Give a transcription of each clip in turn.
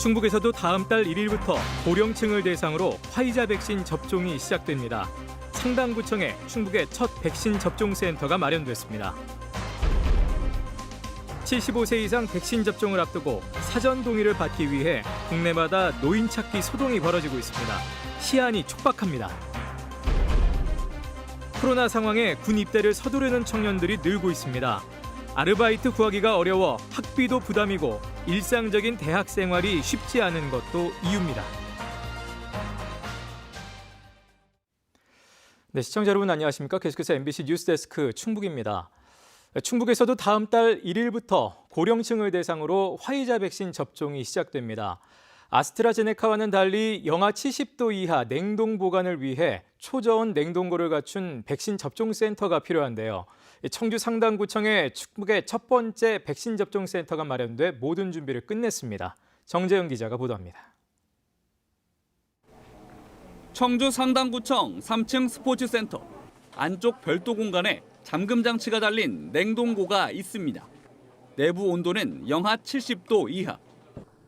충북에서도 다음 달 1일부터 고령층을 대상으로 화이자 백신 접종이 시작됩니다. 상당구청에 충북의 첫 백신 접종 센터가 마련됐습니다. 75세 이상 백신 접종을 앞두고 사전 동의를 받기 위해 동네마다 노인 찾기 소동이 벌어지고 있습니다. 시한이 촉박합니다. 코로나 상황에 군 입대를 서두르는 청년들이 늘고 있습니다. 아르바이트 구하기가 어려워 학비도 부담이고 일상적인 대학 생활이 쉽지 않은 것도 이유입니다. 네, 시청자 여러분 안녕하십니까? 계속해서 MBC 뉴스데스크 충북입니다. 충북에서도 다음 달 1일부터 고령층을 대상으로 화이자 백신 접종이 시작됩니다. 아스트라제네카와는 달리 영하 70도 이하 냉동 보관을 위해 초저온 냉동고를 갖춘 백신 접종 센터가 필요한데요. 청주 상당구청에 충북의 첫 번째 백신 접종 센터가 마련돼 모든 준비를 끝냈습니다. 정재영 기자가 보도합니다. 청주 상당구청 3층 스포츠센터. 안쪽 별도 공간에 잠금 장치가 달린 냉동고가 있습니다. 내부 온도는 영하 70도 이하.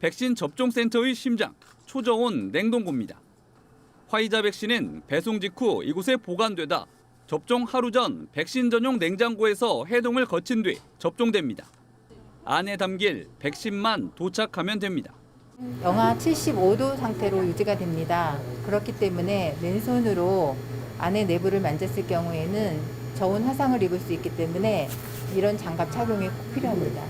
백신 접종 센터의 심장, 초저온 냉동고입니다. 화이자 백신은 배송 직후 이곳에 보관되다 접종 하루 전 백신 전용 냉장고에서 해동을 거친 뒤 접종됩니다. 안에 담길 백신만 도착하면 됩니다. 영하 75도 상태로 유지가 됩니다. 그렇기 때문에 맨손으로 안에 내부를 만졌을 경우에는 저온 화상을 입을 수 있기 때문에 이런 장갑 착용이 꼭 필요합니다.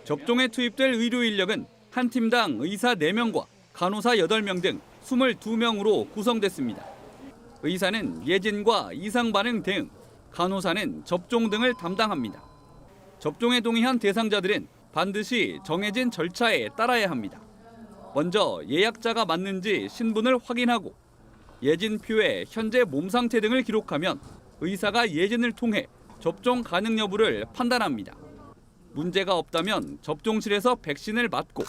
접종에 투입될 의료 인력은 한 팀당 의사 4명과 간호사 8명 등 22명으로 구성됐습니다. 의사는 예진과 이상 반응 대응, 간호사는 접종 등을 담당합니다. 접종에 동의한 대상자들은 반드시 정해진 절차에 따라야 합니다. 먼저 예약자가 맞는지 신분을 확인하고 예진표에 현재 몸 상태 등을 기록하면 의사가 예진을 통해 접종 가능 여부를 판단합니다. 문제가 없다면 접종실에서 백신을 맞고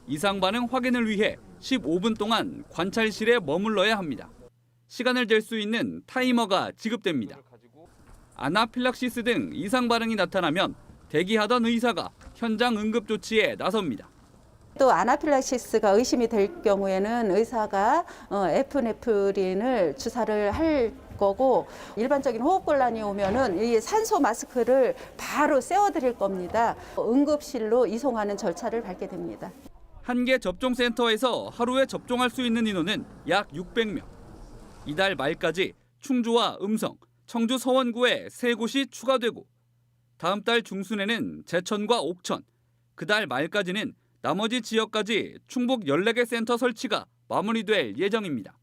이상 반응 확인을 위해 15분 동안 관찰실에 머물러야 합니다. 시간을 잴 수 있는 타이머가 지급됩니다. 아나필락시스 등 이상 반응이 나타나면 대기하던 의사가 현장 응급 조치에 나섭니다. 또 아나필락시스가 의심이 될 경우에는 의사가 에프네프린을 주사를 할 거고 일반적인 호흡곤란이 오면은 이 산소 마스크를 바로 씌워드릴 겁니다. 응급실로 이송하는 절차를 밟게 됩니다. 한 개 접종센터에서 하루에 접종할 수 있는 인원은 약 600명. 이달 말까지 충주와 음성, 청주 서원구에 3곳이 추가되고 다음 달 중순에는 제천과 옥천, 그달 말까지는 나머지 지역까지 충북 14개 센터 설치가 마무리될 예정입니다.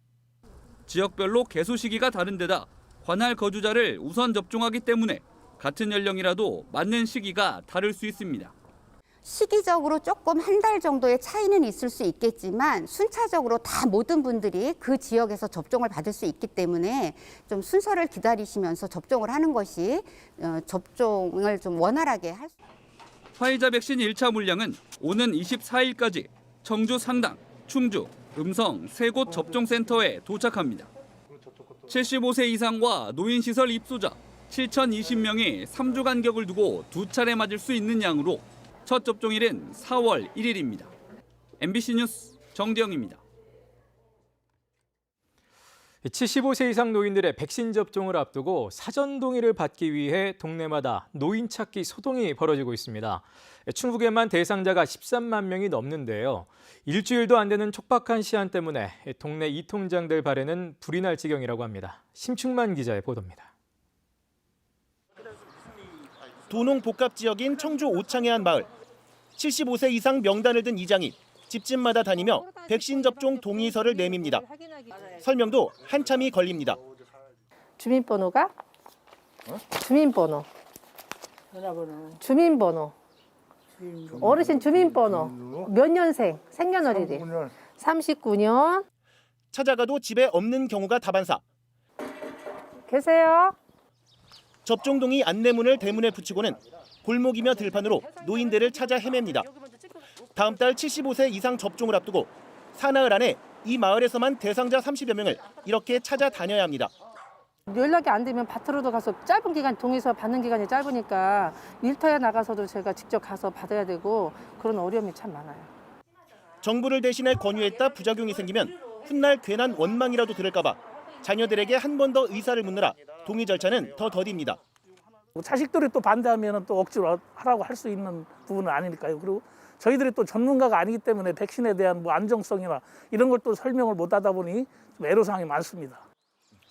지역별로 개소 시기가 다른 데다 관할 거주자를 우선 접종하기 때문에 같은 연령이라도 맞는 시기가 다를 수 있습니다. 시기적으로 조금 한 달 정도의 차이는 있을 수 있겠지만 순차적으로 다 모든 분들이 그 지역에서 접종을 받을 수 있기 때문에 좀 순서를 기다리시면서 접종을 하는 것이 접종을 좀 원활하게 할 수 있습니다. 화이자 백신 1차 물량은 오는 24일까지 청주 상당, 충주, 음성 3곳 접종센터에 도착합니다. 75세 이상과 노인시설 입소자 7,020명이 3주 간격을 두고 2차례 맞을 수 있는 양으로 첫 접종일은 4월 1일입니다. MBC 뉴스 정대영입니다. 75세 이상 노인들의 백신 접종을 앞두고 사전 동의를 받기 위해 동네마다 노인 찾기 소동이 벌어지고 있습니다. 충북에만 대상자가 13만 명이 넘는데요. 일주일도 안 되는 촉박한 시한 때문에 동네 이통장들 발에는 불이 날 지경이라고 합니다. 심충만 기자의 보도입니다. 도농 복합 지역인 청주 오창의 한 마을. 75세 이상 명단을 든 이장이 집집마다 다니며 백신 접종 동의서를 내밉니다. 설명도 한참이 걸립니다. 주민번호가? 주민번호. 전화번호. 주민번호. 어르신 주민번호. 몇 년생? 생년월일이? 39년. 찾아가도 집에 없는 경우가 다반사. 계세요? 접종 동의 안내문을 대문에 붙이고는 골목이며 들판으로 노인들을 찾아 헤맵니다. 다음 달 75세 이상 접종을 앞두고 사나흘 안에 이 마을에서만 대상자 30여 명을 이렇게 찾아다녀야 합니다. 연락이 안 되면 밭으로도 가서 짧은 기간 동의서 받는 기간이 짧으니까 일터에 나가서도 제가 직접 가서 받아야 되고 그런 어려움이 참 많아요. 정부를 대신해 권유했다 부작용이 생기면 훗날 괜한 원망이라도 들을까 봐 자녀들에게 한 번 더 의사를 묻느라 동의 절차는 더 더딥니다. 자식들이 또 반대하면 또 억지로 하라고 할 수 있는 부분은 아니니까요. 그리고 저희들이 또 전문가가 아니기 때문에 백신에 대한 뭐 안정성이나 이런 걸 또 설명을 못 하다 보니 좀 애로사항이 많습니다.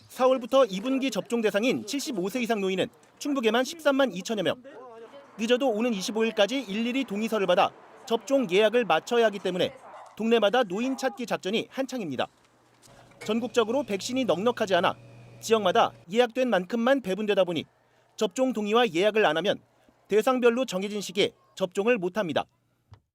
4월부터 2분기 접종 대상인 75세 이상 노인은 충북에만 13만 2천여 명. 늦어도 오는 25일까지 일일이 동의서를 받아 접종 예약을 맞춰야 하기 때문에 동네마다 노인 찾기 작전이 한창입니다. 전국적으로 백신이 넉넉하지 않아 지역마다 예약된 만큼만 배분되다 보니 접종 동의와 예약을 안 하면 대상별로 정해진 시기에 접종을 못합니다.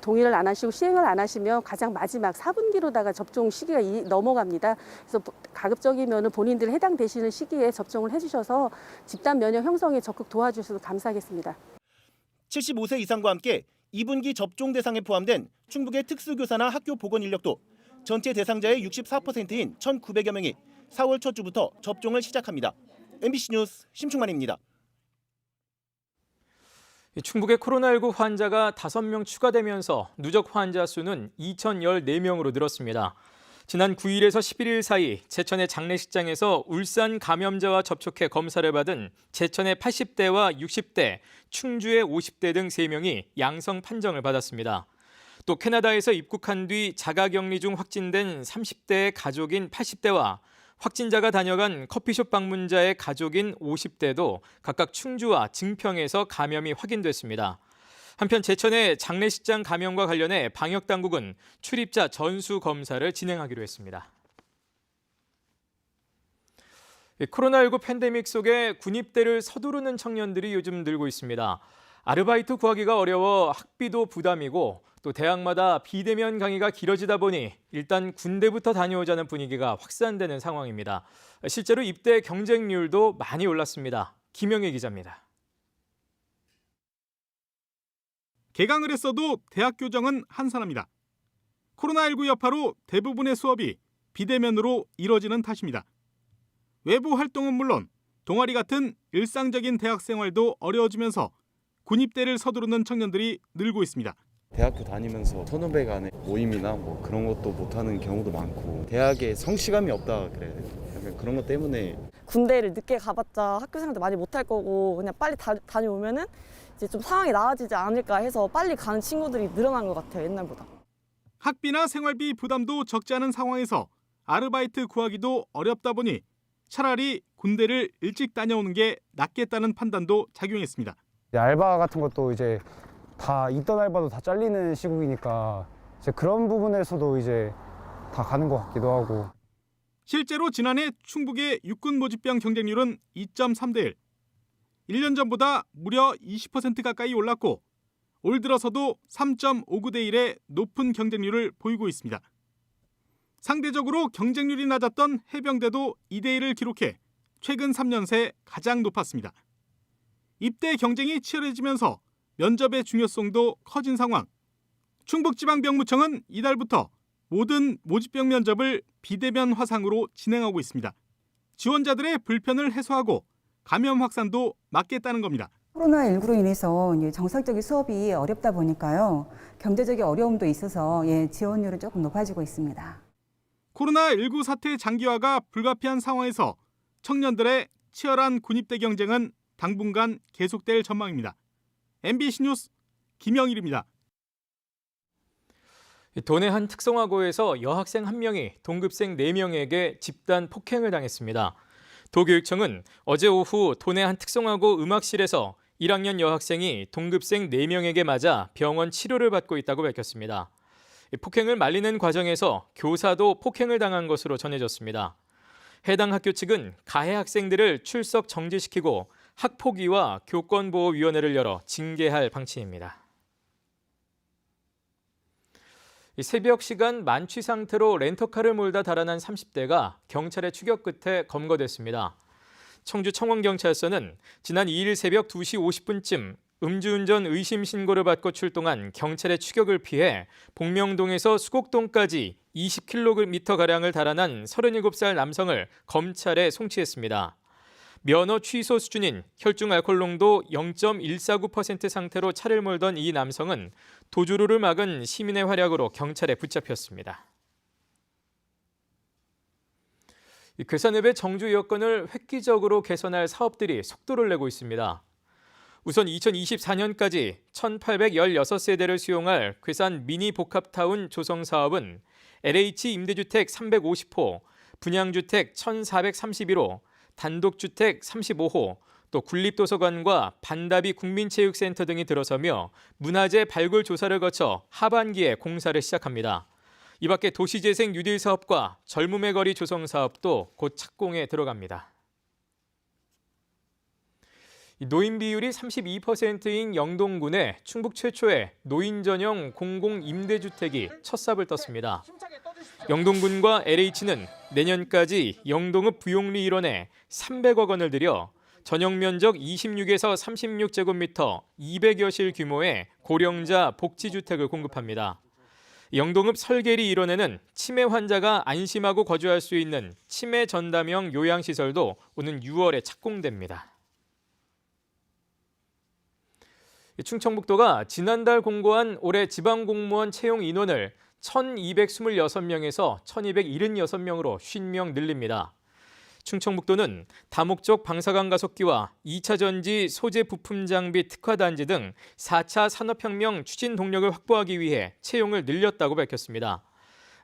동의를 안 하시고 시행을 안 하시면 가장 마지막 4분기로다가 접종 시기가 넘어갑니다. 그래서 가급적이면 본인들 해당되시는 시기에 접종을 해주셔서 집단 면역 형성에 적극 도와주셔서 감사하겠습니다. 75세 이상과 함께 2분기 접종 대상에 포함된 충북의 특수교사나 학교 보건 인력도 전체 대상자의 64%인 1,900여 명이 4월 첫 주부터 접종을 시작합니다. MBC 뉴스 심충만입니다. 충북의 코로나19 환자가 5명 추가되면서 누적 환자 수는 2,014명으로 늘었습니다. 지난 9일에서 11일 사이 제천의 장례식장에서 울산 감염자와 접촉해 검사를 받은 제천의 80대와 60대, 충주의 50대 등 3명이 양성 판정을 받았습니다. 또 캐나다에서 입국한 뒤 자가격리 중 확진된 30대의 가족인 80대와 확진자가 다녀간 커피숍 방문자의 가족인 50대도 각각 충주와 증평에서 감염이 확인됐습니다. 한편 제천의 장례식장 감염과 관련해 방역당국은 출입자 전수 검사를 진행하기로 했습니다. 코로나19 팬데믹 속에 군입대를 서두르는 청년들이 요즘 늘고 있습니다. 아르바이트 구하기가 어려워 학비도 부담이고 또 대학마다 비대면 강의가 길어지다 보니 일단 군대부터 다녀오자는 분위기가 확산되는 상황입니다. 실제로 입대 경쟁률도 많이 올랐습니다. 김영애 기자입니다. 개강을 했어도 대학 교정은 한산합니다. 코로나19 여파로 대부분의 수업이 비대면으로 이뤄지는 탓입니다. 외부 활동은 물론 동아리 같은 일상적인 대학 생활도 어려워지면서 군입대를 서두르는 청년들이 늘고 있습니다. 대학교 다니면서 선후배 간의 모임이나 뭐 그런 것도 못하는 경우도 많고 대학에 성취감이 없다 그래야 돼요. 약간 그런 것 때문에 군대를 늦게 가봤자 학교 생활도 많이 못할 거고 그냥 빨리 다녀오면은 이제 좀 상황이 나아지지 않을까 해서 빨리 가는 친구들이 늘어난 것 같아요, 옛날보다. 학비나 생활비 부담도 적지 않은 상황에서 아르바이트 구하기도 어렵다 보니 차라리 군대를 일찍 다녀오는 게 낫겠다는 판단도 작용했습니다. 알바 같은 것도 이제 다 있던 알바도 다 잘리는 시국이니까 이제 그런 부분에서도 이제 다 가는 것 같기도 하고. 실제로 지난해 충북의 육군 모집병 경쟁률은 2.3대 1. 1년 전보다 무려 20% 가까이 올랐고 올 들어서도 3.59대 1의 높은 경쟁률을 보이고 있습니다. 상대적으로 경쟁률이 낮았던 해병대도 2대 1을 기록해 최근 3년 새 가장 높았습니다. 입대 경쟁이 치열해지면서 면접의 중요성도 커진 상황. 충북지방병무청은 이달부터 모든 모집병 면접을 비대면 화상으로 진행하고 있습니다. 지원자들의 불편을 해소하고 감염 확산도 막겠다는 겁니다. 코로나19로 인해서 정상적인 수업이 어렵다 보니까요. 경제적인 어려움도 있어서 지원율은 조금 높아지고 있습니다. 코로나19 사태 장기화가 불가피한 상황에서 청년들의 치열한 군입대 경쟁은 당분간 계속될 전망입니다. MBC 뉴스 김영일입니다. 도내 한 특성화고에서 여학생 1명이 동급생 4명에게 집단 폭행을 당했습니다. 도교육청은 어제 오후 도내 한 특성화고 음악실에서 1학년 여학생이 동급생 4명에게 맞아 병원 치료를 받고 있다고 밝혔습니다. 폭행을 말리는 과정에서 교사도 폭행을 당한 것으로 전해졌습니다. 해당 학교 측은 가해 학생들을 출석 정지시키고 학폭위와 교권보호위원회를 열어 징계할 방침입니다. 새벽 시간 만취 상태로 렌터카를 몰다 달아난 30대가 경찰의 추격 끝에 검거됐습니다. 청주 청원경찰서는 지난 2일 새벽 2시 50분쯤 음주운전 의심 신고를 받고 출동한 경찰의 추격을 피해 복명동에서 수곡동까지 20km가량을 달아난 37살 남성을 검찰에 송치했습니다. 면허 취소 수준인 혈중 알코올 농도 0.149% 상태로 차를 몰던 이 남성은 도주로를 막은 시민의 활약으로 경찰에 붙잡혔습니다. 괴산읍의 정주 여건을 획기적으로 개선할 사업들이 속도를 내고 있습니다. 우선 2024년까지 1,816세대를 수용할 괴산 미니 복합타운 조성 사업은 LH 임대주택 350호, 분양주택 1,431호, 단독주택 35호, 또 군립도서관과 반다비 국민체육센터 등이 들어서며 문화재 발굴 조사를 거쳐 하반기에 공사를 시작합니다. 이 밖에 도시재생 뉴딜 사업과 젊음의 거리 조성 사업도 곧 착공에 들어갑니다. 노인 비율이 32%인 영동군에 충북 최초의 노인 전용 공공임대주택이 첫 삽을 떴습니다. 영동군과 LH는 내년까지 영동읍 부용리 일원에 300억 원을 들여 전용 면적 26에서 36제곱미터 200여실 규모의 고령자 복지주택을 공급합니다. 영동읍 설계리 일원에는 치매 환자가 안심하고 거주할 수 있는 치매 전담형 요양시설도 오는 6월에 착공됩니다. 충청북도가 지난달 공고한 올해 지방공무원 채용 인원을 1,226명에서 1,276명으로 50명 늘립니다. 충청북도는 다목적 방사능 가속기와 2차 전지 소재 부품 장비 특화 단지 등 4차 산업혁명 추진 동력을 확보하기 위해 채용을 늘렸다고 밝혔습니다.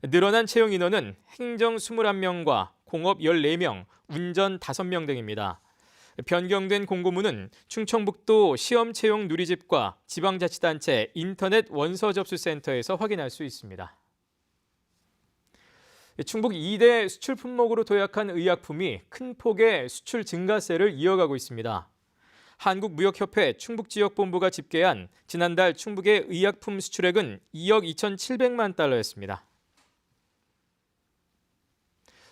늘어난 채용 인원은 행정 21명과 공업 14명, 운전 5명 등입니다. 변경된 공고문은 충청북도 시험채용 누리집과 지방자치단체 인터넷 원서접수센터에서 확인할 수 있습니다. 충북 2대 수출 품목으로 도약한 의약품이 큰 폭의 수출 증가세를 이어가고 있습니다. 한국무역협회 충북지역본부가 집계한 지난달 충북의 의약품 수출액은 2억 2,700만 달러였습니다.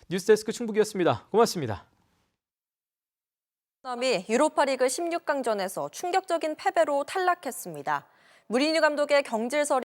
뉴스데스크 충북이었습니다. 고맙습니다. 이 유로파리그 16강전에서 충격적인 패배로 탈락했습니다. 무리뉴 감독의 경질설이